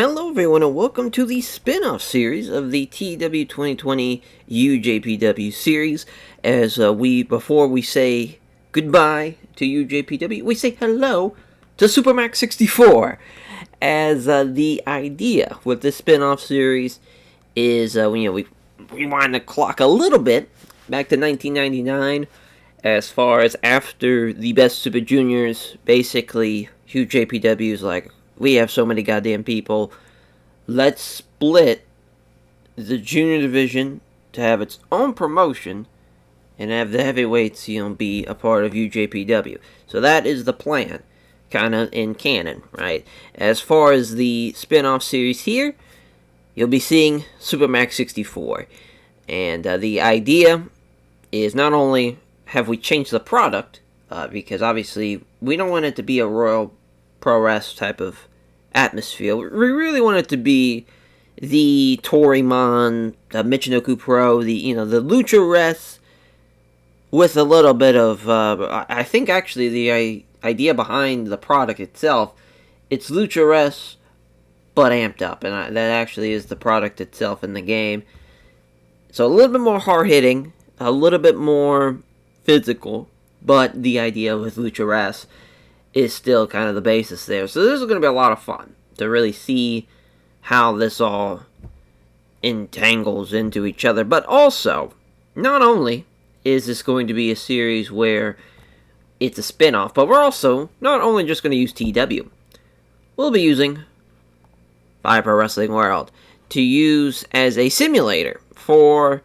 Hello everyone and welcome to the Spinoff series of the TEW 2020 UJPW Series. Before we say goodbye to UJPW, we say hello to Supermax 64. The idea with this Spinoff series is, we rewind the clock a little bit back to 1999, as far as after the Best Super Juniors. Basically, UJPW is like, we have so many goddamn people. Let's split the junior division to have its own promotion and have the heavyweights, be a part of UJPW. So that is the plan, kind of in canon, right? As far as the spin-off series here, you'll be seeing Supermax 64. And the idea is not only have we changed the product, because obviously we don't want it to be a Royal Pro Wrestling type of atmosphere. We really want it to be the Torimon, the Michinoku Pro, the Lucha Res, with a little bit of, I think actually the idea behind the product itself, it's Lucha Res, but amped up, and that actually is the product itself in the game. So a little bit more hard-hitting, a little bit more physical, but the idea with Lucha Res is still kind of the basis there. So this is going to be a lot of fun to really see how this all entangles into each other. But also, not only is this going to be a series where it's a spin-off, but we're also not only just going to use TEW. We'll be using Fire Pro Wrestling World to use as a simulator for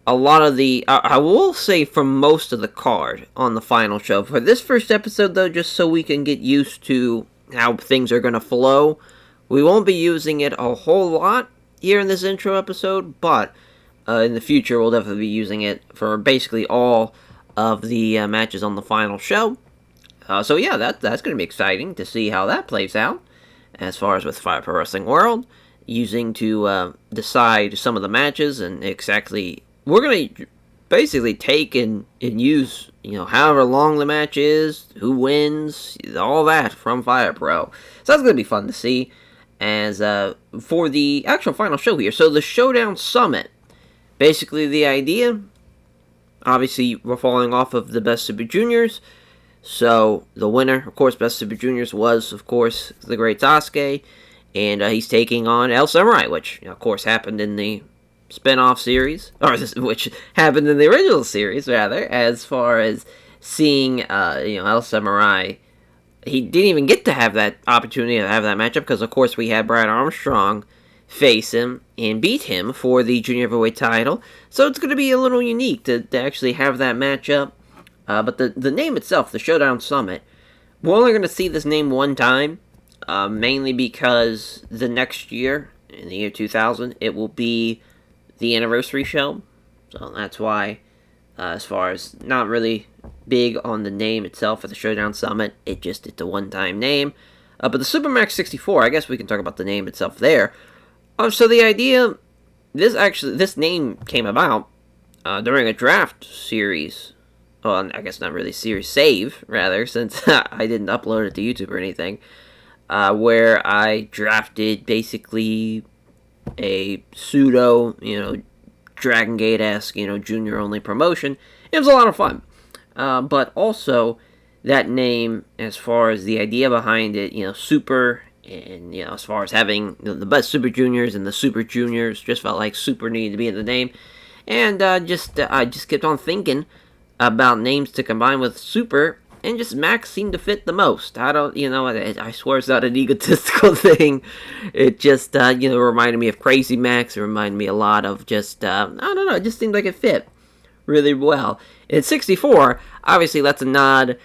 a lot of the, I will say for most of the card on the final show. For this first episode, though, just so we can get used to how things are going to flow, we won't be using it a whole lot here in this intro episode, but in the future, we'll definitely be using it for basically all of the matches on the final show. So yeah, that's going to be exciting to see how that plays out, as far as with Fire Pro Wrestling World, using to decide some of the matches and exactly. We're going to basically take and use, however long the match is, who wins, all that from Fire Pro. So that's going to be fun to see. As for the actual final show here, so the Showdown Summit, basically the idea, obviously we're falling off of the Best Super Juniors, so the winner, of course, Best Super Juniors was, of course, the Great Sasuke, and he's taking on El Samurai, which, of course, happened in the spin-off series, which happened in the original series, rather, as far as seeing, El Samurai. He didn't even get to have that opportunity to have that matchup, because, of course, we had Brad Armstrong face him and beat him for the junior heavyweight title, so it's going to be a little unique to actually have that matchup, but the name itself, the Showdown Summit, we're only going to see this name one time, mainly because the next year, in the year 2000, it will be the anniversary show, so that's why, as far as not really big on the name itself for the Showdown Summit, it's a one-time name, but the Supermax 64, I guess we can talk about the name itself there. So the idea, this name came about during a draft series, well, I guess not really series, save, rather, since I didn't upload it to YouTube or anything, where I drafted basically a pseudo, Dragon Gate-esque, junior-only promotion. It was a lot of fun. But also, that name, as far as the idea behind it, Super, and, as far as having the Best Super Juniors and the Super Juniors, just felt like Super needed to be in the name. And I just kept on thinking about names to combine with Super, and just Max seemed to fit the most. I don't, I swear it's not an egotistical thing. It just, reminded me of Crazy Max. It reminded me a lot of just, I don't know, it just seemed like it fit really well. In 64, obviously that's a nod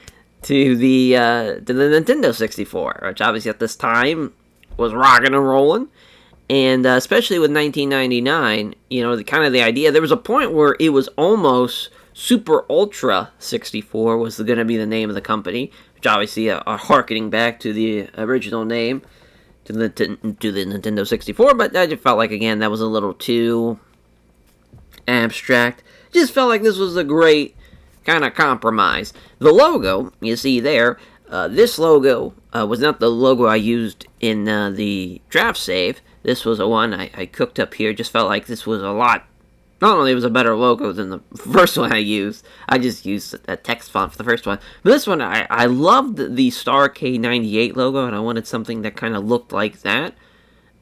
to the Nintendo 64, which obviously at this time was rocking and rolling. And especially with 1999, the idea, there was a point where it was almost Super Ultra 64 was going to be the name of the company, which obviously are harkening back to the original name, to the Nintendo 64, but I just felt like, again, that was a little too abstract. Just felt like this was a great kind of compromise. The logo, you see there, This logo was not the logo I used in the draft save. This was a one I cooked up here. Just felt like this was a lot. Not only was a better logo than the first one I used, I just used a text font for the first one. But this one, I loved the Star K98 logo, and I wanted something that kind of looked like that.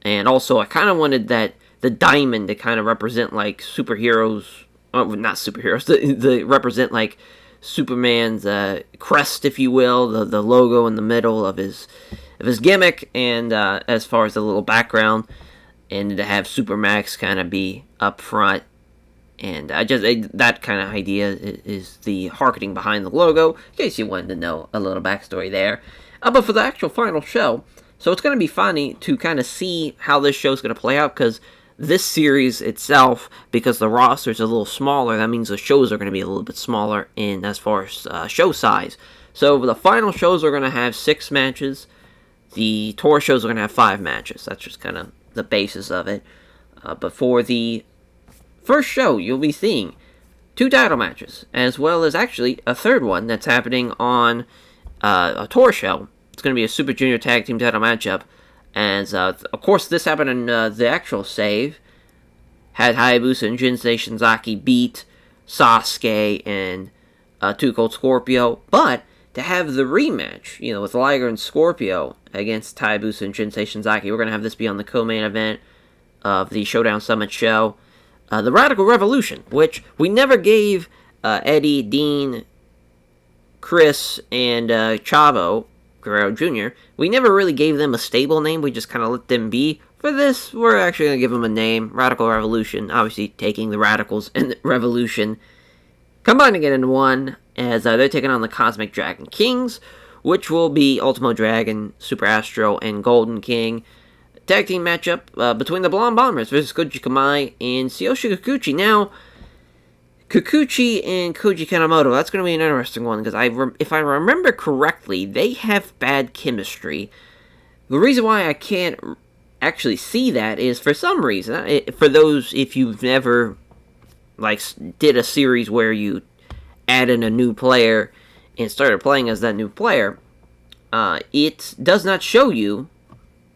And also, I kind of wanted the diamond to kind of represent like superheroes. Oh, not superheroes. The represent like Superman's crest, if you will, the logo in the middle of his gimmick, and as far as the little background, and to have Supermax kind of be up front. And that kind of idea is the marketing behind the logo, in case you wanted to know a little backstory there. But for the actual final show, so it's going to be funny to kind of see how this show's going to play out, because this series itself, because the roster's a little smaller, that means the shows are going to be a little bit smaller in as far as show size. So the final shows are going to have 6 matches. The tour shows are going to have 5 matches. That's just kind of the basis of it. But for the first show, you'll be seeing 2 title matches, as well as actually a third one that's happening on a tour show. It's going to be a Super Junior Tag Team title matchup. And, of course, this happened in the actual save. Had Hayabusa and Jinsei Shinzaki beat Sasuke and Too Cold Scorpio. But to have the rematch, with Liger and Scorpio against Hayabusa and Jinsei Shinzaki, we're going to have this be on the co-main event of the Showdown Summit show. The Radical Revolution, which we never gave Eddie, Dean, Chris, and Chavo Guerrero Jr., we never really gave them a stable name. We just kind of let them be. For this, we're actually going to give them a name, Radical Revolution, obviously taking the Radicals and the Revolution, combining it into one, as they're taking on the Cosmic Dragon Kings, which will be Ultimo Dragon, Super Astro, and Golden King. Tag team matchup between the Blonde Bombers versus Koji Kamai and Tsuyoshi Kikuchi. Now, Kikuchi and Koji Kanemoto, that's going to be an interesting one, because if I remember correctly, they have bad chemistry. The reason why I can't actually see that is, for some reason, for those, if you've never, did a series where you add in a new player and started playing as that new player, it does not show you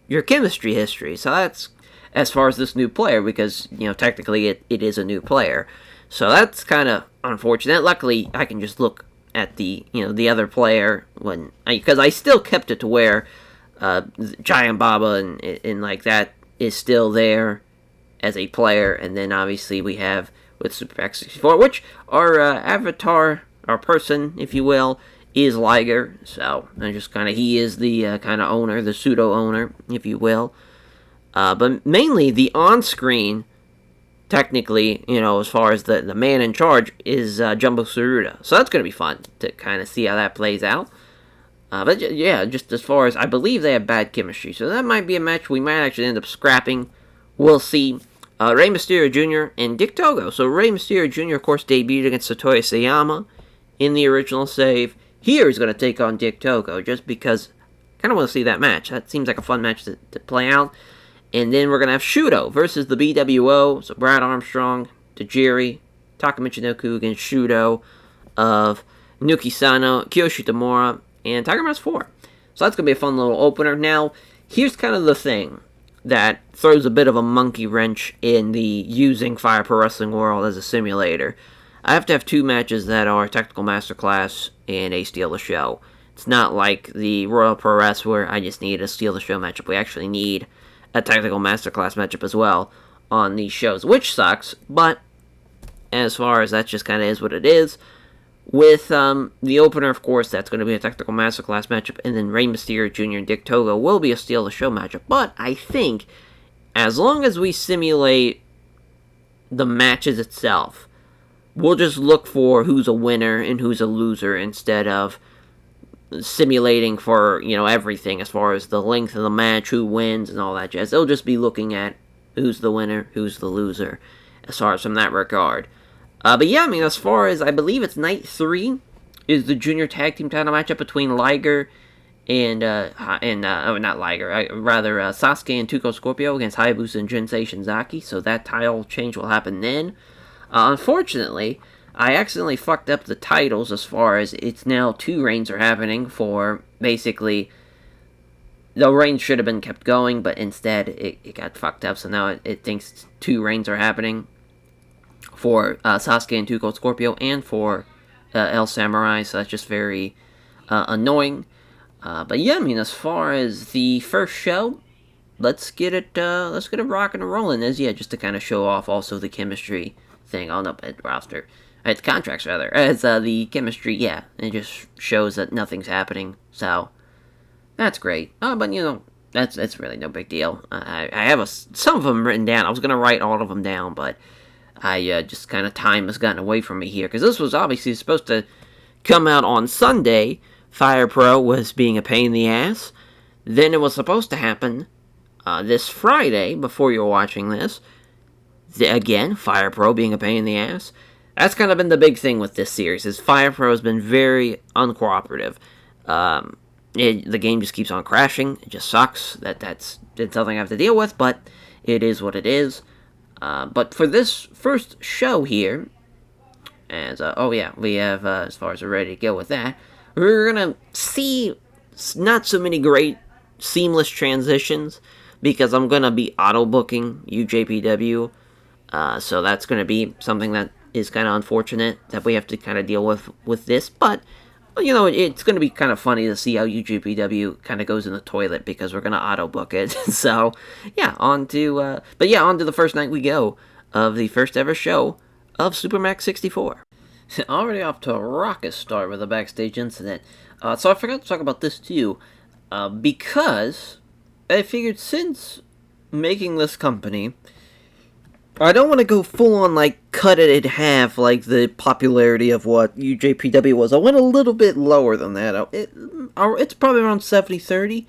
your chemistry history. So that's as far as this new player, because, technically it is a new player. So that's kind of unfortunate. Luckily, I can just look at the other player because I still kept it to where Giant Baba and like that is still there as a player, and then obviously we have with Super X64, which our avatar, our person, if you will, is Liger. So I just he is the kind of owner, the pseudo owner, if you will. But mainly the on-screen, technically, as far as the man in charge, is Jumbo Tsuruta. So that's going to be fun to kind of see how that plays out. But yeah, just as far as, I believe they have bad chemistry. So that might be a match we might actually end up scrapping. We'll see. Rey Mysterio Jr. and Dick Togo. So Rey Mysterio Jr., of course, debuted against Satoshi Sayama in the original save. Here he's going to take on Dick Togo, just because I kind of want to see that match. That seems like a fun match to play out. And then we're going to have Shudo versus the BWO. So Brad Armstrong, Tajiri, Taka Michinoku against Shudo of Nuki Sano, Kiyoshi Tamura, and Tiger Mask 4. So that's going to be a fun little opener. Now, here's kind of the thing that throws a bit of a monkey wrench in the using Fire Pro Wrestling world as a simulator. I have to have 2 matches that are Technical Masterclass and a Steal the Show. It's not like the Royal Pro Wrest where I just need a Steal the Show matchup. We actually need a Technical Masterclass matchup as well on these shows, which sucks, but as far as that just kind of is what it is. With the opener, of course, that's going to be a Technical Masterclass matchup, and then Rey Mysterio Jr. and Dick Togo will be a Steal the Show matchup. But I think, as long as we simulate the matches itself, we'll just look for who's a winner and who's a loser instead of simulating for, everything as far as the length of the match, who wins, and all that jazz. They'll just be looking at who's the winner, who's the loser, as far as from that regard. But yeah, as far as, I believe it's night 3, is the junior tag team title matchup between Liger and not Liger, rather Sasuke and Tuko Scorpio against Hayabusa and Jinsei Shinzaki, so that title change will happen then. Unfortunately, I accidentally fucked up the titles as far as it's now 2 reigns are happening for basically. The reign should have been kept going, but instead it got fucked up, so now it thinks 2 reigns are happening for Sasuke and 2 Cold Scorpio and for El Samurai, so that's just very annoying. But yeah, I mean, as far as the first show, let's get it rocking and rolling. As just to kind of show off also the chemistry thing on the roster, the contracts rather, as the chemistry. Yeah, it just shows that nothing's happening. So that's great. But that's really no big deal. I have some of them written down. I was gonna write all of them down, but I just kind of time has gotten away from me here because this was obviously supposed to come out on Sunday. Fire Pro was being a pain in the ass. Then it was supposed to happen this Friday before you were watching this. Again, Fire Pro being a pain in the ass. That's kind of been the big thing with this series, is Fire Pro has been very uncooperative. The game just keeps on crashing. It just sucks. That's something I have to deal with, but it is what it is. But for this first show here, we have, as far as we're ready to go with that, we're going to see not so many great seamless transitions, because I'm going to be auto-booking UJPW, so that's going to be something that is kind of unfortunate that we have to kind of deal with this, but it's going to be kind of funny to see how UJPW kind of goes in the toilet, because we're going to auto-book it. So, yeah, on to the first night we go of the first ever show of Super Max 64. Already off to a raucous start with a backstage incident. So I forgot to talk about this too, because I figured since making this company, I don't want to go full on, cut it in half, the popularity of what UJPW was. I went a little bit lower than that. It's probably around 70-30,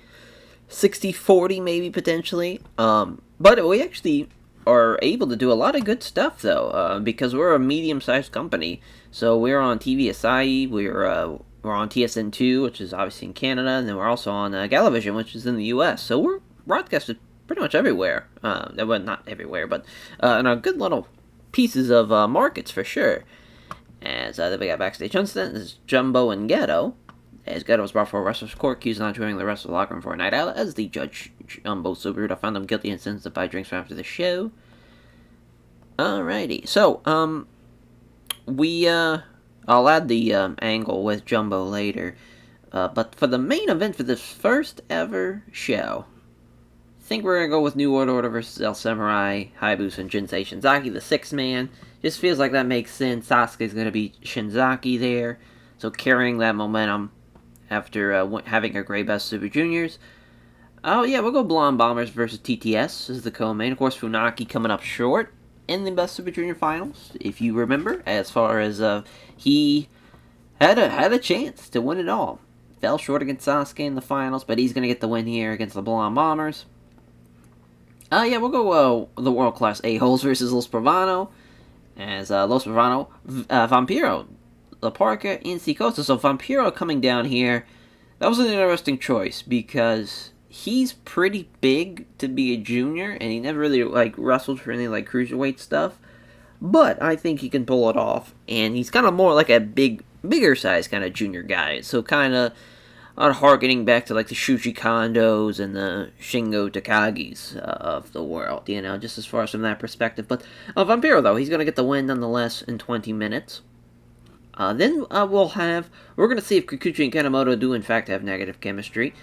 60-40 maybe, potentially. But we actually are able to do a lot of good stuff, though, because we're a medium-sized company. So we're on TV Asahi, we're on TSN2, which is obviously in Canada, and then we're also on Galavision, which is in the US. So we're broadcasted pretty much everywhere. Well, not everywhere, but in a good little pieces of markets for sure. As then we got backstage incident, this is Jumbo and Ghetto. As Ghetto was brought before a wrestler's court, accused of not joining the wrestler's locker room for a night out, as the judge Jumbo Subaruta found him guilty and sentenced to buy drinks after the show. Alrighty, so I'll add the angle with Jumbo later, but for the main event for this first ever show, I think we're going to go with New World Order versus El Samurai, Hayabusa, and Jinsei Shinzaki, the 6-man. Just feels like that makes sense. Sasuke's going to be Shinzaki there, so carrying that momentum after having a great Best Super Juniors. Oh yeah, we'll go Blonde Bombers versus TTS as the co-main. Of course, Funaki coming up short in the Best Super Junior finals, if you remember, as far as he had a chance to win it all. Fell short against Sasuke in the finals, but he's going to get the win here against the Blonde Bombers. We'll go the World Class A-Holes versus Los Pravano, as Los Pravano, Vampiro, La Parca, and Sikosa. So Vampiro coming down here, that was an interesting choice, because he's pretty big to be a junior, and he never really wrestled for any cruiserweight stuff. But I think he can pull it off, and he's kind of more like a bigger size kind of junior guy. So kind of harkening back to the Shuji Kondos and the Shingo Takagis of the world, just as far as from that perspective. But Vampiro, though, he's going to get the win nonetheless in 20 minutes. Then we're going to see if Kikuchi and Kanemoto do in fact have negative chemistry,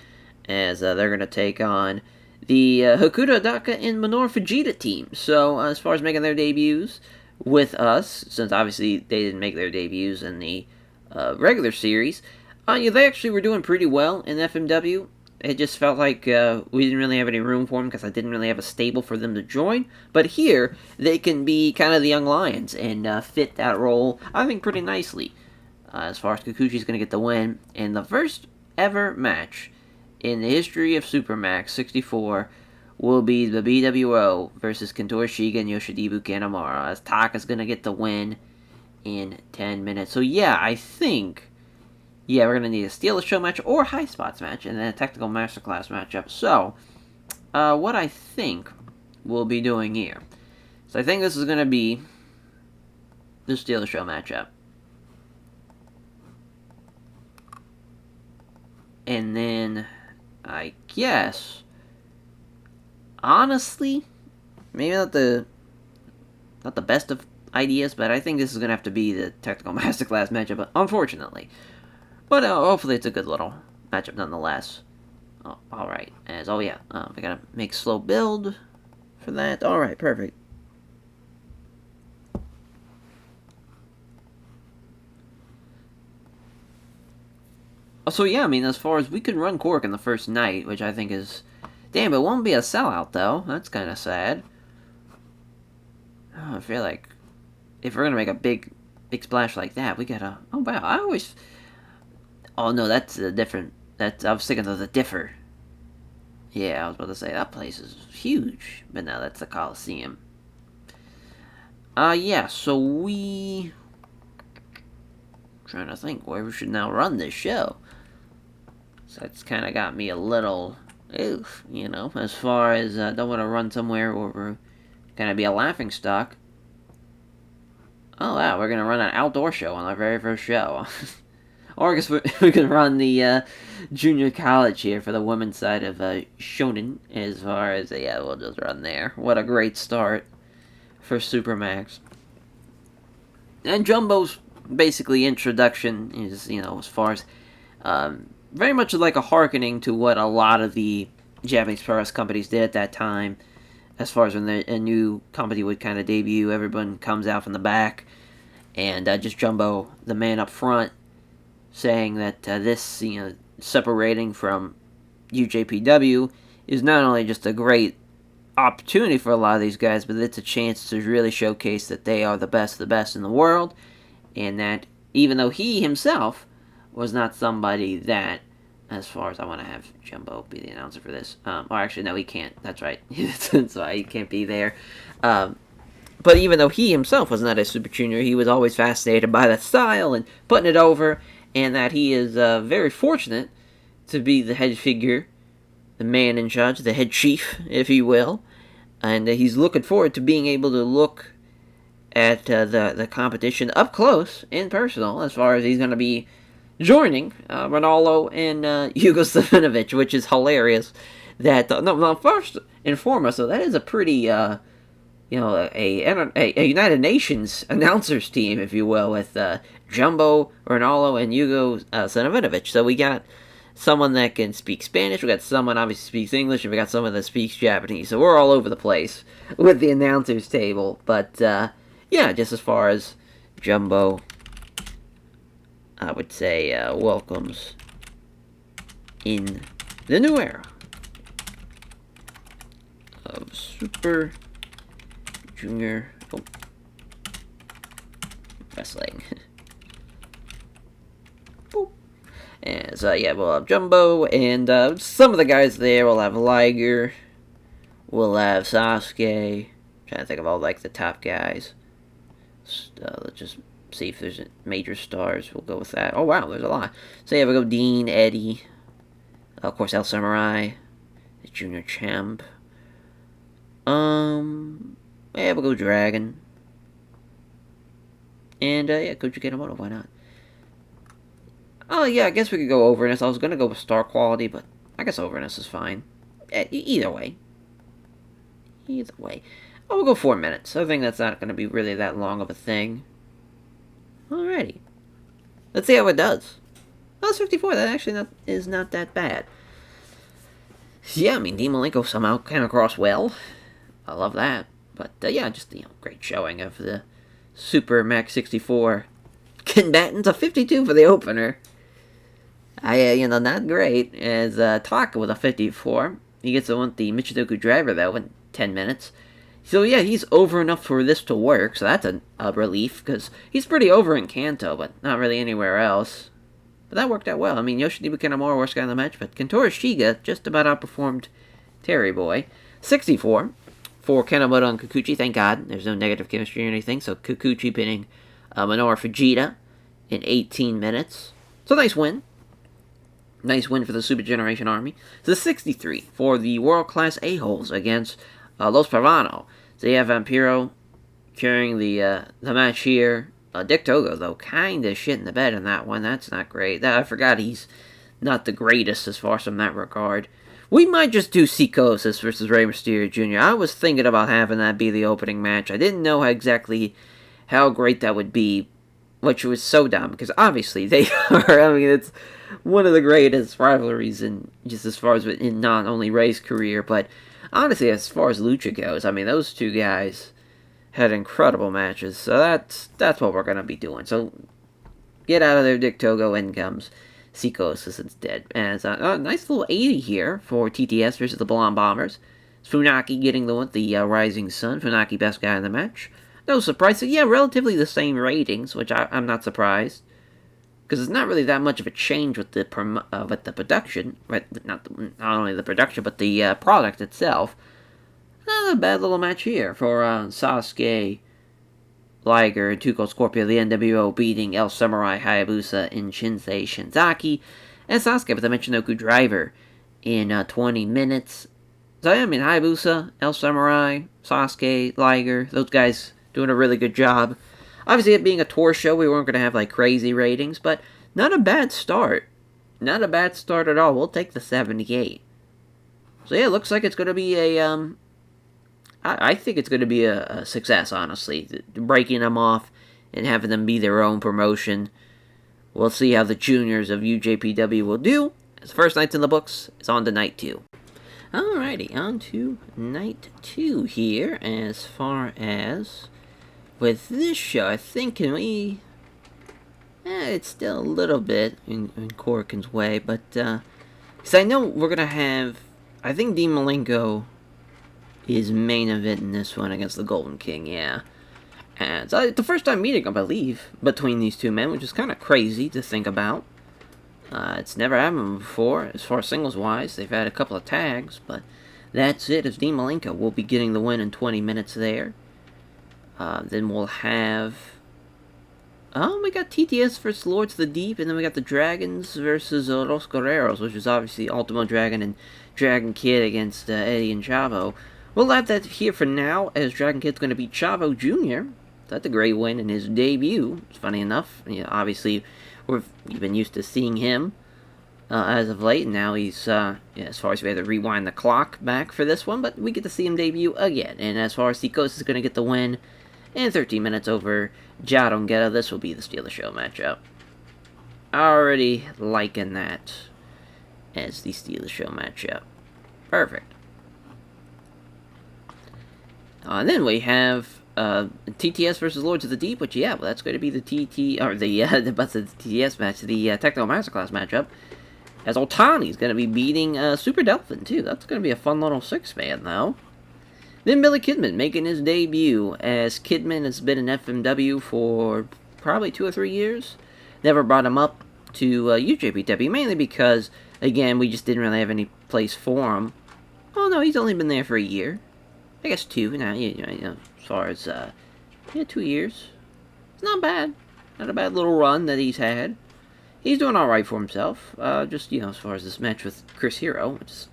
as they're going to take on the Hakuto Daka and Minoru Fujita team. So as far as making their debuts with us, since obviously they didn't make their debuts in the regular series, they actually were doing pretty well in FMW. It just felt like we didn't really have any room for them, because I didn't really have a stable for them to join. But here, they can be kind of the young lions and fit that role, I think, pretty nicely. As far as Kikuchi's going to get the win in the first ever match in the history of Supermax 64 will be the BWO versus Kento Shiga and Yoshinobu Kanemaru, as Taka's going to get the win in 10 minutes. So yeah, I think we're going to need a Steal the Show match or High Spots match, and then a Technical Masterclass matchup. So, what I think we'll be doing here. So I think this is going to be the Steal the Show matchup. And then, I guess, honestly, maybe not the best of ideas, but I think this is gonna have to be the technical masterclass matchup, unfortunately. But hopefully it's a good little matchup nonetheless. Oh, all right. We gotta make slow build for that. All right, perfect. So yeah, I mean, as far as we could run Cork in the first night, which I think is, damn, it won't be a sellout though. That's kind of sad. Oh, I feel like if we're gonna make a big splash like that, we gotta. Oh wow, I always. Oh no, that's a different. That's I was thinking of the Differ. Yeah, I was about to say that place is huge, but now that's the Coliseum. Yeah. So we. Trying to think where we should now run this show. So it's kind of got me a little, oof, as far as I don't want to run somewhere where we're gonna be a laughing stock. Oh wow, we're gonna run an outdoor show on our very first show. Or I guess we can run the junior college here for the women's side of Shonen. As far as yeah, we'll just run there. What a great start for Supermax. And Jumbo's basically introduction is as far as very much like a hearkening to what a lot of the Japanese press companies did at that time. As far as when a new company would kind of debut, everyone comes out from the back, and just Jumbo, the man up front, saying that this, separating from UJPW is not only just a great opportunity for a lot of these guys, but it's a chance to really showcase that they are the best in the world, and that even though he himself was not somebody that, as far as I want to have Jumbo be the announcer for this, or actually no, he can't. That's right, that's why he can't be there. But even though he himself was not a Super Junior, he was always fascinated by that style and putting it over, and that he is very fortunate to be the head figure, the man in charge, the head chief, if you will, and he's looking forward to being able to look at the competition up close and personal, as far as he's going to be joining Ronaldo and Hugo Savinovich, which is hilarious. That no, first and foremost, so that is a pretty a United Nations announcers team, if you will, with Jumbo, Ronaldo, and Hugo Savinovich. So we got someone that can speak Spanish, we got someone obviously speaks English, and we got someone that speaks Japanese. So we're all over the place with the announcers table. But yeah, just as far as Jumbo, I would say welcomes in the new era of Super Junior Wrestling. And so yeah, we'll have Jumbo, and some of the guys there. We'll have Liger, we'll have Sasuke. Trying to think of all like the top guys. Let's just see if there's major stars. We'll go with that. Oh wow, there's a lot. So yeah, we'll go Dean, Eddie, of course El Samurai, the Junior Champ. Yeah, we'll go Dragon. And yeah, Koji Kanemoto, why not? Oh yeah, I guess we could go Overness. I was gonna go with Star Quality, but I guess Overness is fine. Either way. Either way. Oh, we'll go 4 minutes. I think that's not gonna be really that long of a thing. Alrighty. Let's see how it does. Oh, it's 54. That actually is not that bad. Yeah, I mean, Dean Malenko somehow came across well. I love that. But yeah, just great showing of the Super Max 64 combatants. A 52 for the opener. Not great as Taka with a 54. He gets the Michinoku driver though in 10 minutes. So yeah, he's over enough for this to work, so that's a relief, because he's pretty over in Kanto, but not really anywhere else. But that worked out well. I mean, Yoshinobu Kanemaru, worst guy in the match, but Kentaro Shiga just about outperformed Terry Boy. 64 for Kanemoto and Kikuchi, thank God. There's no negative chemistry or anything, so Kikuchi pinning Minoru Fujita in 18 minutes. So nice win. Nice win for the Super Generation Army. So 63 for the world-class A-holes against Los Parvano. So you have Vampiro carrying the match here. Dick Togo, though, kind of shit in the bed in that one. That's not great. I forgot he's not the greatest as far as in that regard. We might just do Psychosis versus Rey Mysterio Jr. I was thinking about having that be the opening match. I didn't know exactly how great that would be, which was so dumb, because obviously they are. I mean, it's one of the greatest rivalries in just as far as in not only Rey's career, but honestly, as far as Lucha goes. I mean, those two guys had incredible matches, so that's what we're gonna be doing. So get out of there, Dick Togo. In comes Psychosis instead. As a nice little 80 here for TTS versus the Blonde Bombers. Funaki getting the Rising Sun. Funaki best guy in the match. No surprise. So yeah, relatively the same ratings, which I'm not surprised, because it's not really that much of a change with the production, right? Not only the production, but the product itself. Not a bad little match here for Sasuke, Liger, and Tuco Scorpio, the NWO beating El Samurai, Hayabusa, and Shinsei Shinzaki, and Sasuke with the Michinoku Driver in 20 minutes. So I mean, Hayabusa, El Samurai, Sasuke, Liger, those guys doing a really good job. Obviously, it being a tour show, we weren't going to have like crazy ratings, but not a bad start. Not a bad start at all. We'll take the 78. So yeah, it looks like it's going to be a I think it's going to be a success, honestly. Breaking them off and having them be their own promotion. We'll see how the juniors of UJPW will do. As the first night's in the books, it's on to night 2. Alrighty, on to night 2 here. As far as with this show, I think, can we... it's still a little bit in Corkin's way, but, because I know we're going to have... I think Dean Malenko is main event in this one against the Golden King, yeah. And so it's the first time meeting, I believe, between these two men, which is kind of crazy to think about. It's never happened before, as far as singles-wise. They've had a couple of tags, but that's it, as Dean Malenko will be getting the win in 20 minutes there. Then we'll have... we got TTS versus Lords of the Deep, and then we got the Dragons versus Los Guerreros, which is obviously Ultimo Dragon and Dragon Kid against Eddie and Chavo. We'll have that here for now, as Dragon Kid's going to beat Chavo Jr. That's a great win in his debut. It's funny enough. You know, obviously, we've been used to seeing him as of late, and now he's, as far as we had to rewind the clock back for this one, but we get to see him debut again. And as far as Psychosis is going to get the win in 13 minutes over Jarongeta, this will be the Steal the Show matchup. Already liking that as the Steal the Show matchup. Perfect. And then we have TTS versus Lords of the Deep, which, yeah, well, that's going to be the TTS match, the Technical Masterclass matchup. As Otani's going to be beating Super Delphin, too. That's going to be a fun little 6-man, though. Then Billy Kidman making his debut, as Kidman has been in FMW for probably 2 or 3 years. Never brought him up to UJPW, mainly because, again, we just didn't really have any place for him. Oh, no, he's only been there for a year. I guess 2 now, as far as, 2 years. It's not bad. Not a bad little run that he's had. He's doing alright for himself. Just, as far as this match with Chris Hero, which is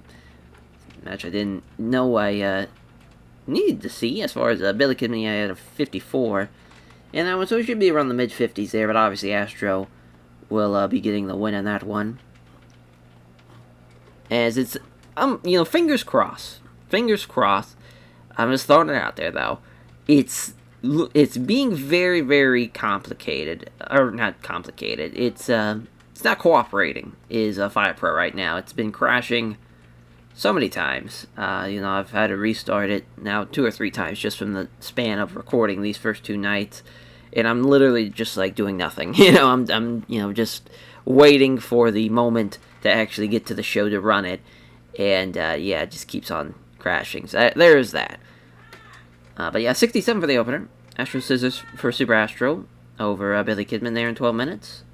a match I didn't know I, needed to see, as far as Billy Kidman, I had a 54. And that one, so it should be around the mid-50s there, but obviously Astro will be getting the win in that one. As it's, fingers crossed. Fingers crossed. I'm just throwing it out there, though. It's being very, very complicated. Or, not complicated. It's not cooperating, is Fire Pro right now. It's been crashing so many times. I've had to restart it now 2 or 3 times just from the span of recording these first 2 nights. And I'm literally just, doing nothing. I'm just waiting for the moment to actually get to the show to run it. And, it just keeps on crashing. So there is that. But yeah, 67 for the opener. Astro Scissors for Super Astro over Billy Kidman there in 12 minutes.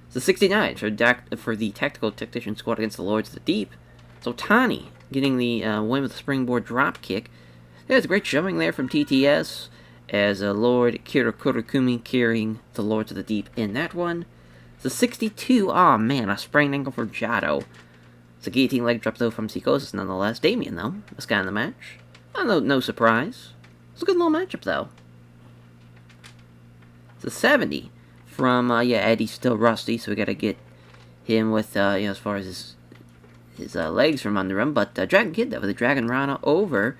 So 69 for the Tactical Tactician Squad against the Lords of the Deep. So Tani getting the win with a springboard drop kick. There's a great showing there from TTS as Lord Kira Kurokumi carrying the Lords of the Deep in that one. So 62, oh man, a sprained ankle for Jado. It's a guillotine leg drop though from Psychosis nonetheless. Damien though, this guy in the match. No surprise. It's a good little matchup though. It's a 70 from, Eddie's still rusty, so we gotta get him with, as far as his legs from under him. But Dragon Kid, though, with the Dragon Rana over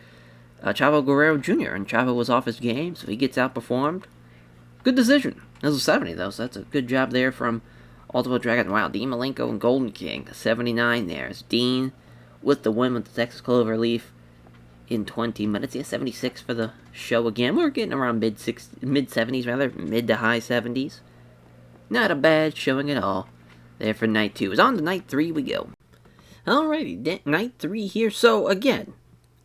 Chavo Guerrero Jr., and Chavo was off his game, so he gets outperformed. Good decision. That was a 70, though, so that's a good job there from Ultimate Dragon. Wow, Dean Malenko and Golden King, 79 there. It's Dean with the win with the Texas Cloverleaf in 20 minutes. Yeah, 76 for the show again. We're getting around mid-70s, rather, mid to high 70s. Not a bad showing at all there for night 2. It's on to night 3 we go. Alrighty, night 3 here. So, again,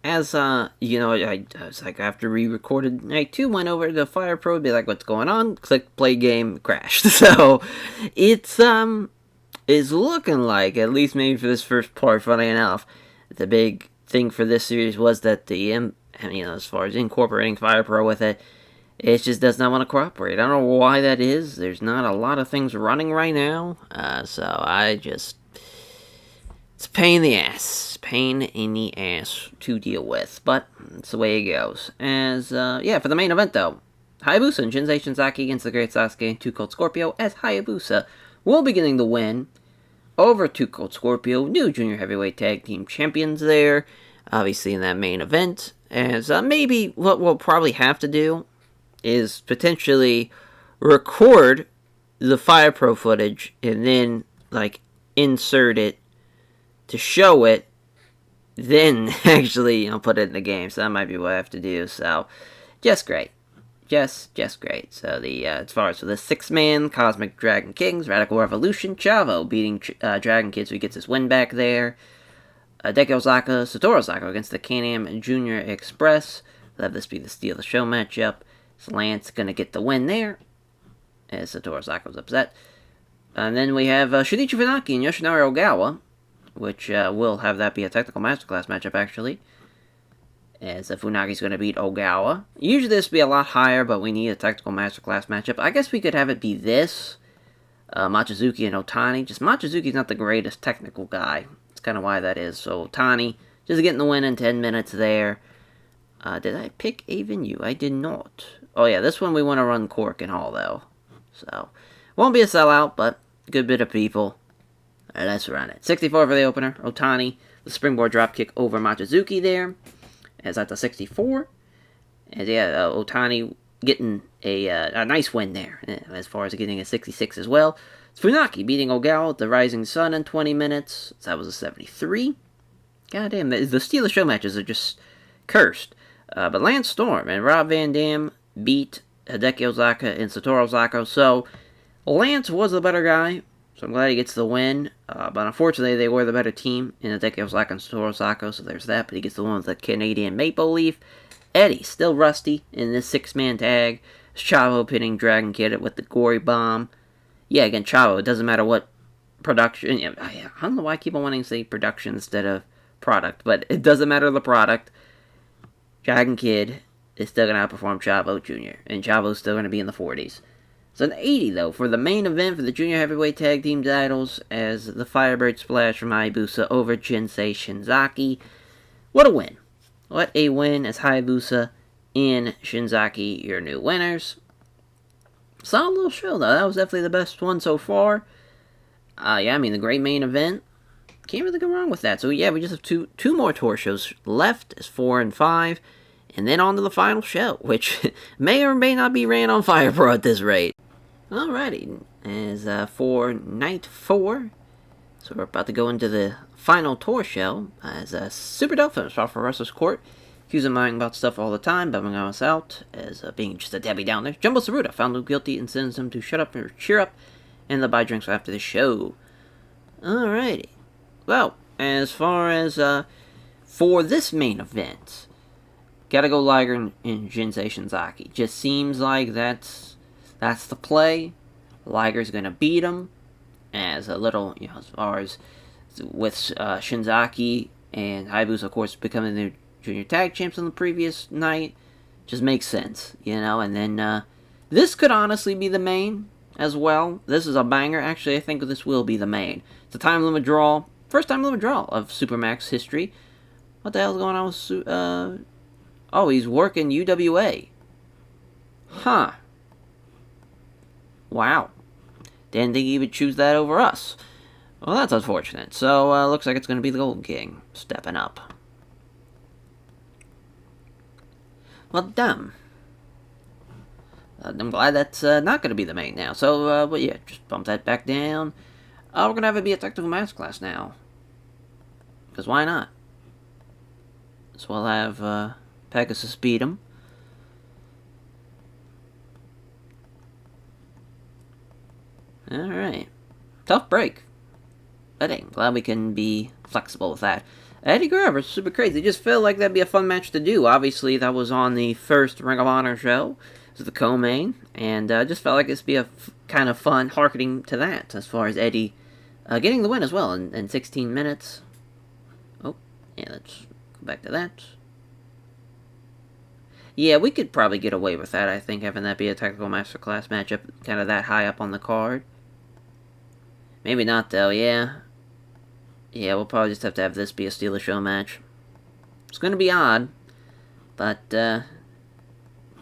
as, I was like, after we recorded night 2, went over to the Fire Pro, be like, what's going on? Click play game, crashed. So, it's, is looking like, at least maybe for this first part, funny enough, the big thing for this series was that as far as incorporating Fire Pro with it, it just does not want to cooperate. I don't know why that is. There's not a lot of things running right now, so it's a pain in the ass. Pain in the ass to deal with, but it's the way it goes. As, for the main event, though, Hayabusa and Shinsei Shinzaki against the Great Sasuke and 2 Cold Scorpio, as Hayabusa will be getting the win over 2 Cold Scorpio, new junior heavyweight tag team champions there, obviously in that main event. As, maybe what we'll probably have to do is potentially record the Fire Pro footage and then, insert it to show it, then actually, put it in the game. So that might be what I have to do. So, just great. Just great. So, as far as for the 6-man Cosmic Dragon Kings, Radical Revolution, Chavo beating Dragon Kid, so he gets his win back there. Deke Ozaka, Satoru Ozaka against the Can-Am Junior Express. We'll have this be the Steal the Show matchup. So Lance gonna get the win there, as Satoru Ozaka was upset. And then we have Shinichi Funaki and Yoshinari Ogawa, which will have that be a technical masterclass matchup, actually. As Funaki's going to beat Ogawa. Usually this would be a lot higher, but we need a technical masterclass matchup. I guess we could have it be this. Machizuki and Otani. Just Machizuki's not the greatest technical guy. That's kind of why that is. So Otani just getting the win in 10 minutes there. Did I pick a venue? I did not. Oh yeah, this one we want to run Cork and Hall, though. So, won't be a sellout, but good bit of people. Let's run it. 64 for the opener. Otani, the springboard dropkick over Machizuki there. As at the 64. And Otani getting a nice win there. As far as getting a 66 as well. It's Funaki beating Ogawa at the Rising Sun in 20 minutes. So that was a 73. Goddamn, the Steal the Show matches are just cursed. But Lance Storm and Rob Van Dam beat Hideki Ozaka and Satoru Ozaka. So, Lance was the better guy. So I'm glad he gets the win. But unfortunately, they were the better team in Hideki Ozaka and Satoru Ozaka. So there's that. But he gets the win with the Canadian Maple Leaf. Eddie, still rusty in this 6-man tag. Chavo pinning Dragon Kid with the Gory Bomb. Yeah, again, Chavo, it doesn't matter what production. I don't know why I keep on wanting to say production instead of product. But it doesn't matter the product. Dragon Kid is still going to outperform Chavo Jr. And Chavo's still going to be in the 40s. So an 80, though, for the main event for the Junior Heavyweight Tag Team titles as the Firebird Splash from Hayabusa over Jinsei Shinzaki. What a win. What a win as Hayabusa and Shinzaki, your new winners. Solid little show, though. That was definitely the best one so far. The great main event. Can't really go wrong with that. So, yeah, we just have two more tour shows left as 4 and 5. And then on to the final show, which may or may not be ran on Fire Pro at this rate. Alrighty, as for night 4, so we're about to go into the final tour show, as Super Dolphin is off for Wrestler's Court, accusing Mine about stuff all the time, bumming us out, as being just a Debbie down there. Jumbo Saruta found him guilty and sends him to shut up or cheer up, and they'll buy drinks after the show. Alrighty, well, as far as for this main event, gotta go Liger and Jinsei Shinzaki. Just seems like that's the play. Liger's gonna beat him. As a little, as far as with Shinzaki and Hayabusa, of course, becoming the junior tag champs on the previous night. Just makes sense, And then this could honestly be the main as well. This is a banger. Actually, I think this will be the main. It's a time limit draw. First time limit draw of Supermax history. What the hell's going on with oh, he's working UWA. Huh. Wow. Didn't think he would choose that over us. Well, that's unfortunate. So, looks like it's going to be the Golden King stepping up. Well, damn. I'm glad that's not going to be the main now. So, but yeah, just bump that back down. We're going to have it be a technical masterclass now. Because why not? So we'll have Pegasus beat him. Alright. Tough break. But hey, glad we can be flexible with that. Eddie Guerrero, super crazy. Just felt like that'd be a fun match to do. Obviously, that was on the first Ring of Honor show. It was the co-main. And just felt like it'd be a kind of fun harkening to that. As far as Eddie getting the win as well in 16 minutes. Oh, yeah, let's go back to that. Yeah, we could probably get away with that, I think, having that be a technical masterclass matchup, kind of that high up on the card. Maybe not, though, yeah. Yeah, we'll probably just have to have this be a Steal the Show match. It's going to be odd, but it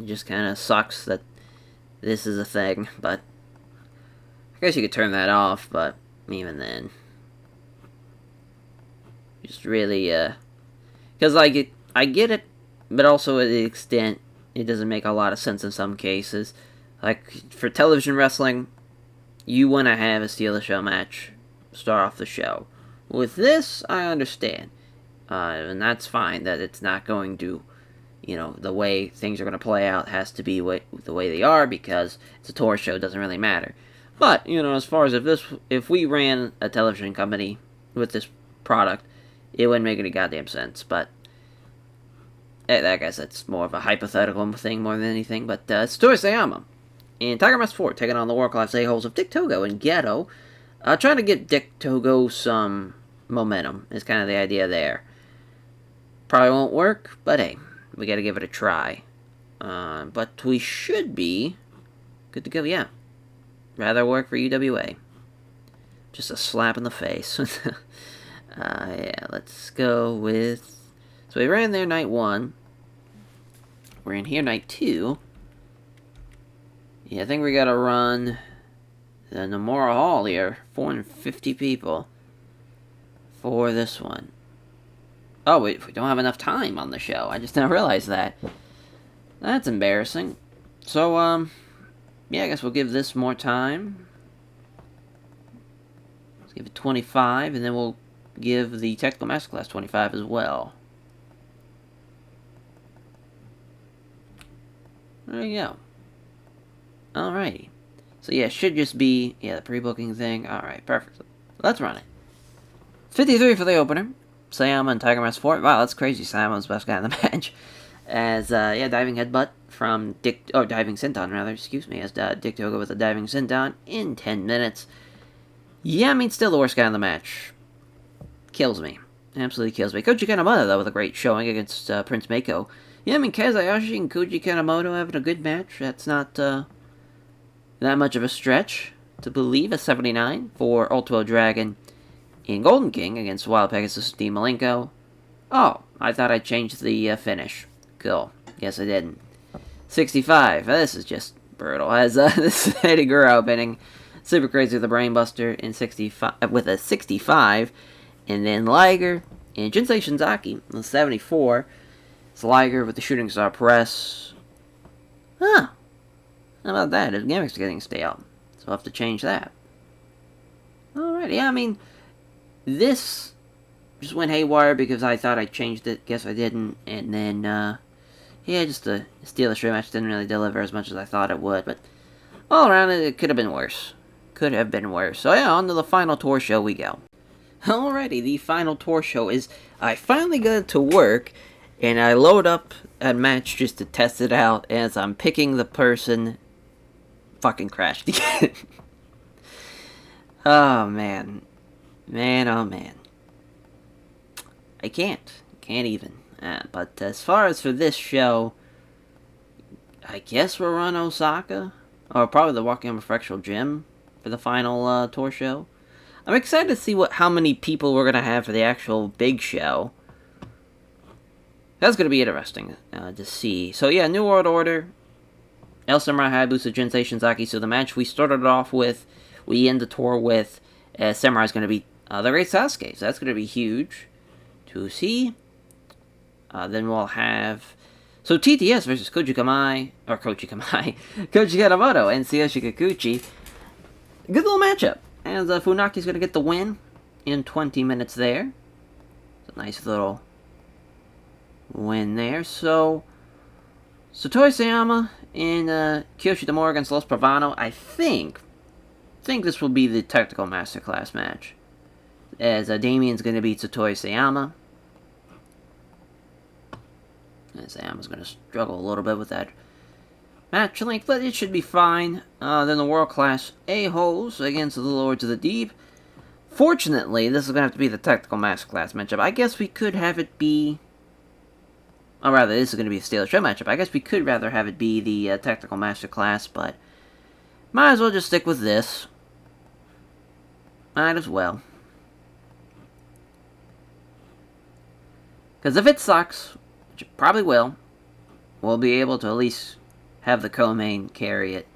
just kind of sucks that this is a thing, but I guess you could turn that off, but even then. Just really, because I get it, but also to the extent it doesn't make a lot of sense in some cases. Like, for television wrestling, you want to have a Steal the Show match start off the show. With this, I understand. And that's fine, that it's not going to, the way things are going to play out has to be the way they are, because it's a tour show, it doesn't really matter. But, as far as if we ran a television company with this product, it wouldn't make any goddamn sense. But, I guess that's more of a hypothetical thing more than anything. But, it's Toru Sayama and Tiger Mask 4 taking on the world-class a-holes of Dick Togo and Ghetto. Trying to get Dick Togo some momentum is kind of the idea there. Probably won't work, but hey, we got to give it a try. But we should be good to go, yeah. Rather work for UWA. Just a slap in the face. Yeah, let's go with... So we ran there night 1. We're in here night 2. Yeah, I think we got to run the Nomura Hall here. 450 people for this one. Oh, we don't have enough time on the show. I just didn't realize that. That's embarrassing. So, yeah, I guess we'll give this more time. Let's give it 25, and then we'll give the Technical Masterclass 25 as well. There you go. Alrighty. So, yeah, it should just be, the pre-booking thing. Alright, perfect. Let's run it. 53 for the opener. Sayama and Tiger Mask 4. Wow, that's crazy. Sayama's the best guy in the match. As, diving headbutt from diving senton, rather, excuse me, as Dick Togo with a diving senton in 10 minutes. Yeah, I mean, still the worst guy in the match. Kills me. Absolutely kills me. Koji Kanemoto, though, with a great showing against Prince Mako. Yeah, I mean, Kazuyoshi and Koji Kanemoto having a good match. That's not, that much of a stretch to believe. A 79 for Ultimo Dragon in Golden King against Wild Pegasus D. Malenko. Oh, I thought I changed the finish. Cool. Guess I didn't. 65. This is just brutal. As this is Eddie Guerrero opening. Super crazy with the Brainbuster in 65 with a 65. And then Liger and Jinsei Shinzaki in 74. It's Liger with the Shooting Star Press. Huh. How about that? His gimmick's getting stale. So I'll have to change that. Alright, yeah, I mean, this just went haywire because I thought I changed it. Guess I didn't. And then, just the Steal the Show match didn't really deliver as much as I thought it would. But all around, it could have been worse. Could have been worse. So yeah, on to the final tour show we go. Alrighty, the final tour show is... I finally got it to work, and I load up a match just to test it out. As I'm picking the person... Fucking crashed again. Oh, man. Man, oh, man. I can't even. But as far as for this show, I guess we'll run Osaka, or probably the Wakayama Fractional Gym for the final tour show. I'm excited to see how many people we're gonna have for the actual big show. That's gonna be interesting to see. So yeah, New World Order, El Samurai Hayabusa, Jinsei Shinzaki. So the match we started off with, we end the tour with Samurai's going to beat the Great Sasuke, so that's going to be huge to see. Then we'll have... So TTS versus Koji Kanemoto and Tsuyoshi Kikuchi. Good little matchup. As Funaki's going to get the win in 20 minutes there. It's a nice little win there. So, Satoshi Sayama and Kiyoshi Tamura against Los Pravano. I think this will be the Technical Masterclass match. As Damien's going to beat Satoshi Sayama. And Sayama's going to struggle a little bit with that match length, but it should be fine. Then the World Class A-Holes against the Lords of the Deep. Fortunately, this is going to have to be the Technical Masterclass matchup. I guess we could have it be... Or rather, this is going to be a Steel Show matchup. I guess we could rather have it be the Technical Masterclass, but might as well just stick with this. Might as well. Because if it sucks, which it probably will, we'll be able to at least have the co-main carry it.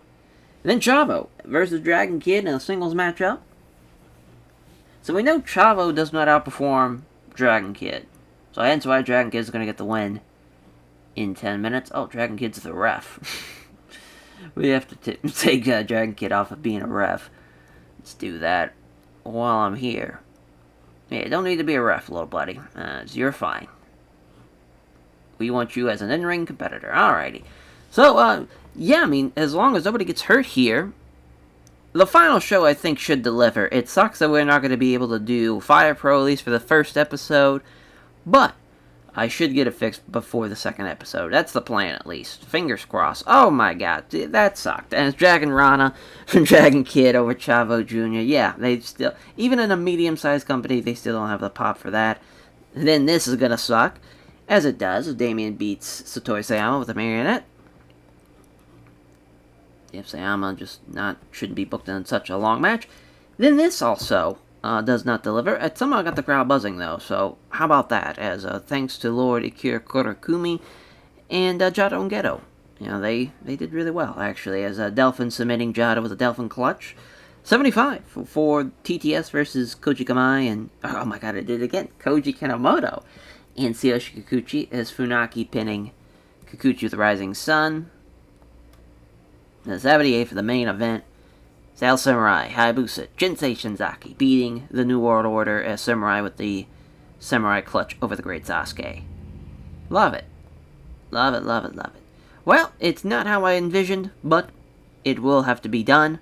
And then Chavo versus Dragon Kid in a singles matchup. So we know Chavo does not outperform Dragon Kid. So hence why Dragon Kid is going to get the win in 10 minutes. Oh, Dragon Kid's the ref. We have to take Dragon Kid off of being a ref. Let's do that while I'm here. Yeah, don't need to be a ref, little buddy. You're fine. We want you as an in-ring competitor. Alrighty. So, yeah, I mean, as long as nobody gets hurt here, the final show, I think, should deliver. It sucks that we're not going to be able to do Fire Pro, at least for the first episode, but I should get it fixed before the second episode. That's the plan, at least. Fingers crossed. Oh my god, that sucked. And it's Dragon Rana from Dragon Kid over Chavo Jr. Yeah, they still, even in a medium-sized company, they still don't have the pop for that. And then this is going to suck, as it does, as Damien beats Satoshi Sayama with a marionette. If Sayama just shouldn't be booked in such a long match. Then this also does not deliver. It somehow got the crowd buzzing, though, so how about that? As thanks to Lord Ikira Kurakumi and Jado and Geto. You know, they did really well, actually, as Delphin submitting Jado with a Delphin clutch. 75 for TTS versus Koji Kamai, and, oh my god, I did it again, Koji Kanemoto. And Tsuyoshi Kikuchi as Funaki pinning Kikuchi with the Rising Sun. The 78 for the main event. Sal Samurai, Hayabusa, Jinsei Shinzaki beating the New World Order as Samurai with the Samurai clutch over the Great Sasuke. Love it. Love it, love it, love it. Well, it's not how I envisioned, but it will have to be done,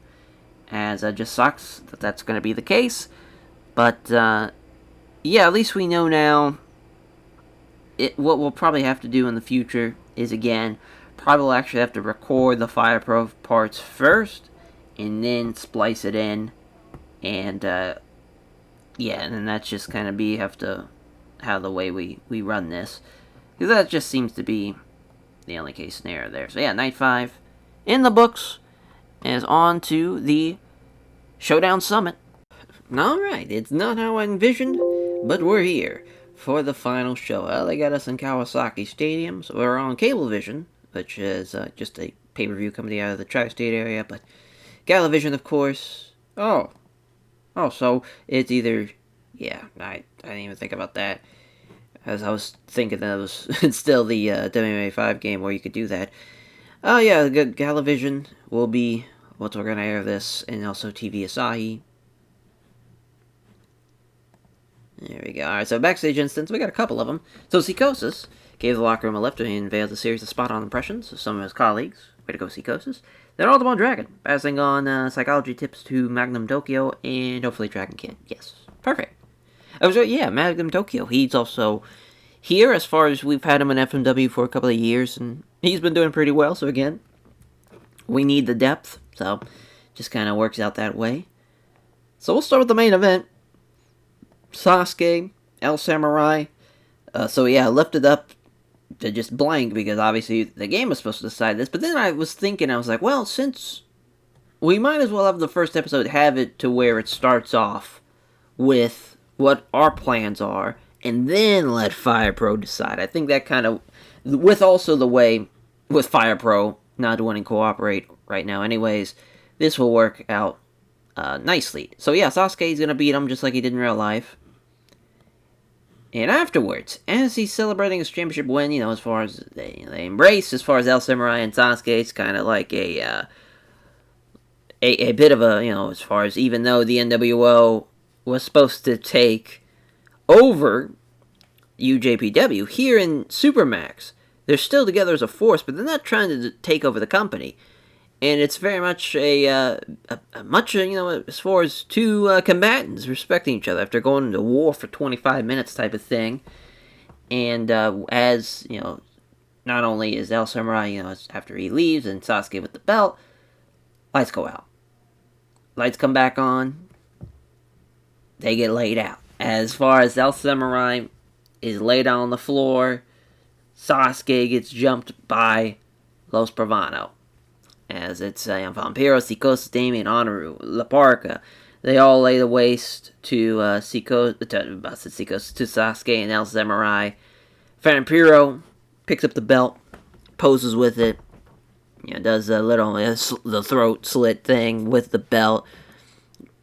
as it just sucks that that's going to be the case. But, yeah, at least we know now. What we'll probably have to do in the future is, again, probably will actually have to record the Fire Pro parts first, and then splice it in, and, yeah, and then that's just kind of how the way we run this, because that just seems to be the only case scenario there. So yeah, Night 5 in the books, and is on to the Showdown Summit. Alright, it's not how I envisioned, but we're here for the final show. Well, they got us in Kawasaki Stadium, so we're on Cablevision, which is just a pay-per-view company out of the tri-state area, but Galavision, of course. Oh, so it's either... Yeah, I didn't even think about that, as I was thinking that it's still the WMA 5 game where you could do that. Oh, yeah, Galavision will be what we're going to air this, and also TV Asahi. There we go. Alright, so backstage instance, we got a couple of them. So Psychosis gave the locker room a lift and unveiled a series of spot-on impressions of some of his colleagues. Way to go, Psychosis. Then Ultimate Dragon, passing on psychology tips to Magnum Tokyo and hopefully Dragon Kid. Yes, perfect. Yeah, Magnum Tokyo. He's also here, as far as we've had him in FMW for a couple of years, and he's been doing pretty well. So again, we need the depth, so just kind of works out that way. So we'll start with the main event. Sasuke, El Samurai. So yeah, I lifted up to just blank, because obviously the game was supposed to decide this, but then I was thinking, I was like, well, since we might as well have the first episode have it to where it starts off with what our plans are, and then let Fire Pro decide. I think that kind of, with also the way, with Fire Pro not wanting to cooperate right now anyways, this will work out nicely. So yeah, Sasuke's gonna beat him just like he did in real life. And afterwards, as he's celebrating his championship win, as far as they embrace, as far as El Samurai and Sasuke, it's kind of like a bit of a, as far as, even though the NWO was supposed to take over UJPW, here in Supermax, they're still together as a force, but they're not trying to take over the company. And it's very much as far as two combatants respecting each other after going into war for 25 minutes type of thing. And as, not only is El Samurai, after he leaves and Sasuke with the belt, lights go out. Lights come back on. They get laid out. As far as El Samurai is laid on the floor, Sasuke gets jumped by Los Pravano. As it's Vampiro, Psicosis, Damien, Honoru, La Parca. They all lay the waste to Sasuke and El Samurai. Vampiro picks up the belt, poses with it, does a little the throat slit thing with the belt,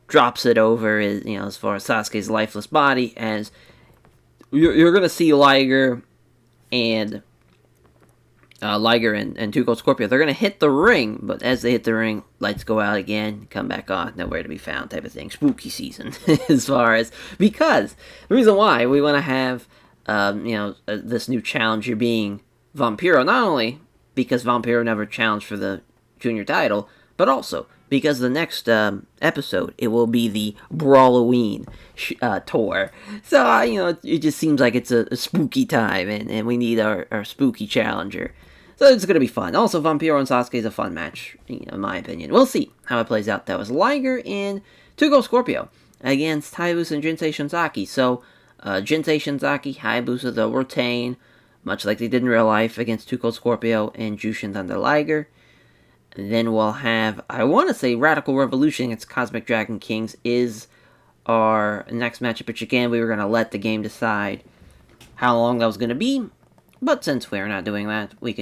drops it over his, as far as Sasuke's lifeless body, as you're gonna see Liger and Two Cold Scorpio. They're gonna hit the ring, but as they hit the ring, lights go out again, come back on, nowhere to be found, type of thing. Spooky season, because the reason why we want to have this new challenger being Vampiro, not only because Vampiro never challenged for the junior title, but also because the next episode, it will be the Brawloween tour. So, it just seems like it's a spooky time, and we need our spooky challenger. So it's going to be fun. Also, Vampiro and Sasuke is a fun match, in my opinion. We'll see how it plays out. That was Liger and Two Cold Scorpio against Hayabusa and Jinsei Shinzaki. So, Jinsei Shinzaki, Hayabusa, they'll retain, much like they did in real life against Two Cold Scorpio and Jushin Thunder Liger. And then we'll have, I want to say, Radical Revolution against Cosmic Dragon Kings is our next matchup. Which again, we were going to let the game decide how long that was going to be. But since we're not doing that, we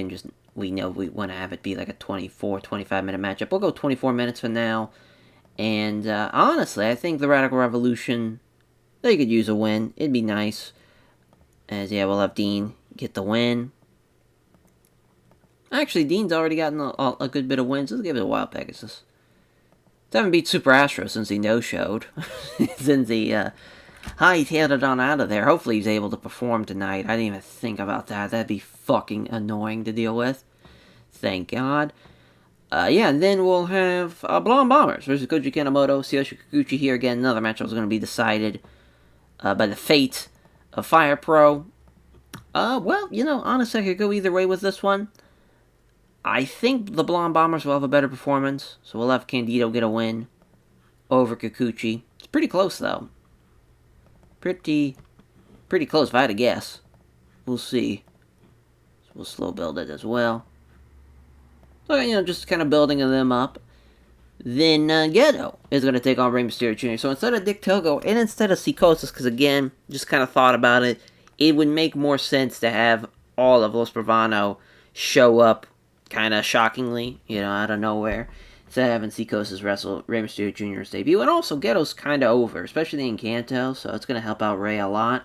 know we want to have it be like a 24, 25 minute matchup. We'll go 24 minutes for now. And honestly, I think the Radical Revolution, they could use a win. It'd be nice. As yeah, we'll have Dean get the win. Actually, Dean's already gotten a good bit of wins. Let's give it a Wild Pegasus. They haven't beat Super Astro since he no-showed. Since he hightailed it on out of there. Hopefully he's able to perform tonight. I didn't even think about that. That'd be fucking annoying to deal with. Thank God. Yeah, and then we'll have Blonde Bombers versus Koji Kanemoto. Tsuyoshi Kikuchi here again. Another match that was going to be decided by the fate of Fire Pro. Well, honestly, I could go either way with this one. I think the Blonde Bombers will have a better performance, so we'll have Candido get a win over Kikuchi. It's pretty close, though. Pretty close, if I had to guess. We'll see. So we'll slow build it as well. So, just kind of building them up. Then Gedo is going to take on Rey Mysterio Jr. So instead of Dick Togo, and instead of Psicosis, because again, just kind of thought about it, it would make more sense to have all of Los Bravano show up kind of shockingly, out of nowhere, instead of having Psicosis wrestle Rey Mysterio Jr.'s debut. And also, Ghetto's kind of over, especially in Kanto, so it's going to help out Rey a lot.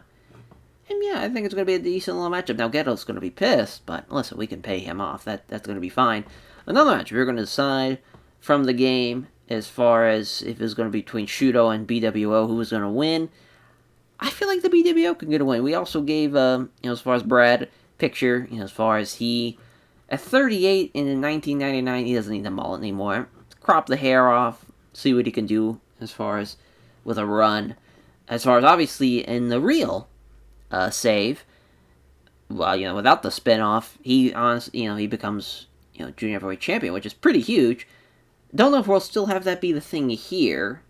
And yeah, I think it's going to be a decent little matchup. Now, Ghetto's going to be pissed, but listen, we can pay him off. That's going to be fine. Another match, we're going to decide from the game as far as if it's going to be between Shudo and BWO, who was going to win. I feel like the BWO can get a win. We also gave, as far as Brad picture, as far as he, at 38 and in 1999, he doesn't need the mullet anymore. Crop the hair off, see what he can do as far as with a run. As far as obviously in the real save, well, without the spinoff, he honestly, he becomes, junior heavyweight champion, which is pretty huge. Don't know if we'll still have that be the thing here,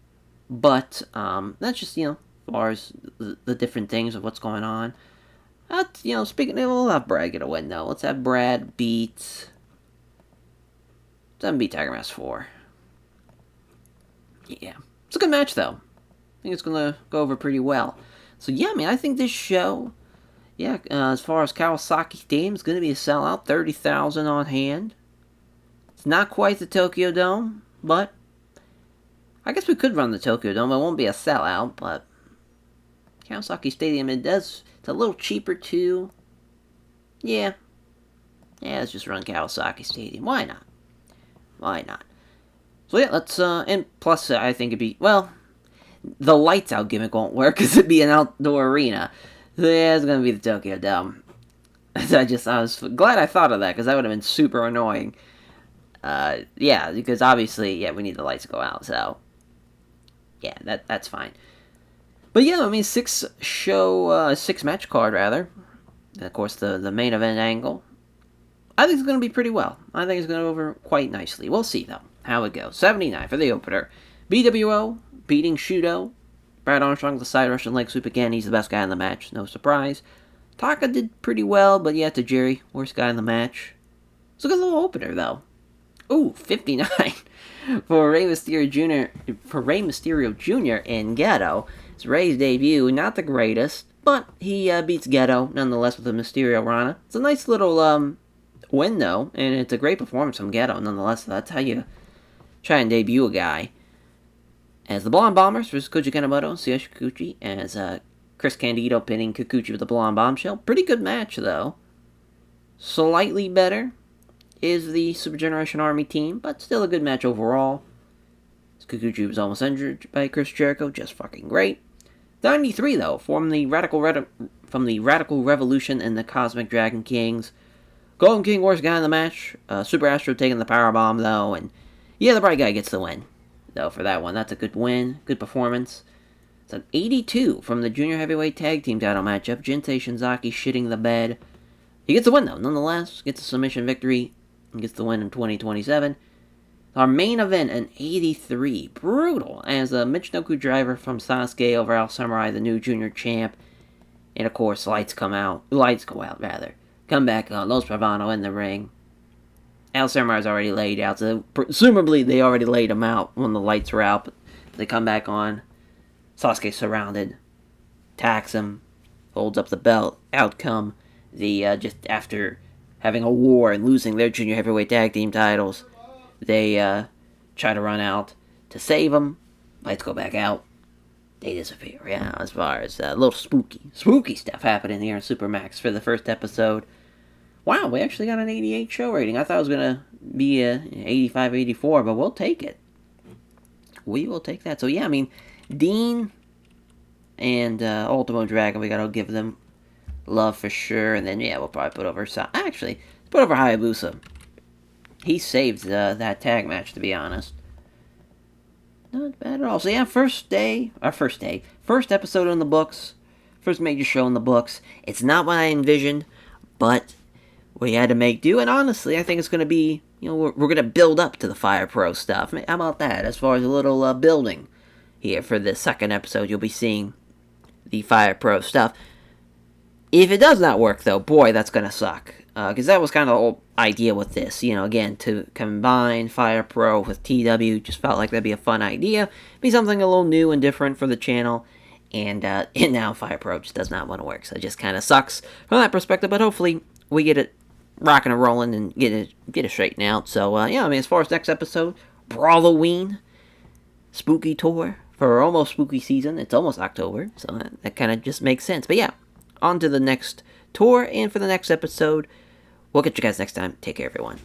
but that's just, as far as the different things of what's going on. Speaking, we'll have Brad get a win, though. Let's have Brad beat... Let's Tiger Mask 4. Yeah. It's a good match, though. I think it's going to go over pretty well. So, yeah, I think this show, as far as Kawasaki Stadium, is going to be a sellout. 30,000 on hand. It's not quite the Tokyo Dome, but I guess we could run the Tokyo Dome. It won't be a sellout, but Kawasaki Stadium, it's a little cheaper too. Yeah, let's just run Kawasaki Stadium. Why not? So yeah, let's, and plus I think it'd be, well, the lights out gimmick won't work because it'd be an outdoor arena. So yeah, it's gonna be the Tokyo Dome. I was glad I thought of that because that would have been super annoying. Yeah, because obviously, we need the lights to go out, so yeah, that's fine. But yeah, I mean, six match card rather. And of course, the main event angle. I think it's going to be pretty well. I think it's going to go over quite nicely. We'll see though how it goes. 79 for the opener. BWO beating Shudo. Brad Armstrong with the side Russian leg sweep again. He's the best guy in the match, no surprise. Taka did pretty well, but yeah, Tajiri, worst guy in the match. It's a good little opener though. Ooh, 59 for Rey Mysterio Jr. in Ghetto. It's Rey's debut, not the greatest, but he beats Ghetto nonetheless with a Mysterio Rana. It's a nice little win though, and it's a great performance from Ghetto nonetheless. So that's how you try and debut a guy. As the Blonde Bombers versus Koji Kanemoto and Tsuyoshi Kikuchi, as Chris Candido pinning Kikuchi with the Blonde Bombshell. Pretty good match though. Slightly better is the Super Generation Army team, but still a good match overall. Kikuchi was almost injured by Chris Jericho, just fucking great. 93 though, from the Radical Revolution and the Cosmic Dragon Kings. Golden King worst guy in the match. Super Astro taking the powerbomb though, and yeah, the bright guy gets the win though for that one. That's a good win, good performance. It's an 82 from the Junior Heavyweight Tag Team title matchup. Jinsei Shinzaki shitting the bed. He gets the win though, nonetheless. Gets a submission victory and gets the win in 2027. Our main event, an 83. Brutal. As a Michinoku driver from Sasuke over Al Samurai, the new junior champ. And of course, lights go out. Come back on. Los Pravano in the ring. Al Samurai's already laid out. So presumably they already laid him out when the lights were out. But they come back on. Sasuke surrounded. Attacks him. Holds up the belt. Out come just after having a war and losing their junior heavyweight tag team titles. They try to run out to save them. Lights go back out. They disappear. Yeah, as far as a little spooky stuff happening here in Supermax for the first episode. Wow, we actually got an 88 show rating. I thought it was going to be 85, 84, but we'll take it. We will take that. So yeah, I mean, Dean and Ultimo Dragon, we got to give them love for sure. And then, yeah, we'll probably put over Hayabusa. He saved that tag match, to be honest. Not bad at all. So yeah, first episode in the books. First major show in the books. It's not what I envisioned, but we had to make do. And honestly, I think it's going to be, we're going to build up to the Fire Pro stuff. How about that? As far as a little building here for the second episode, you'll be seeing the Fire Pro stuff. If it does not work, though, boy, that's going to suck. Because that was kind of the whole idea with this. Again, to combine Fire Pro with TEW, just felt like that'd be a fun idea. Be something a little new and different for the channel. And now Fire Pro just does not want to work. So it just kind of sucks from that perspective. But hopefully we get it rocking and rolling and get it straightened out. So, yeah, I mean, as far as next episode, Brawloween, spooky tour for almost spooky season. It's almost October, so that kind of just makes sense. But yeah, on to the next tour, and for the next episode, we'll catch you guys next time. Take care, everyone.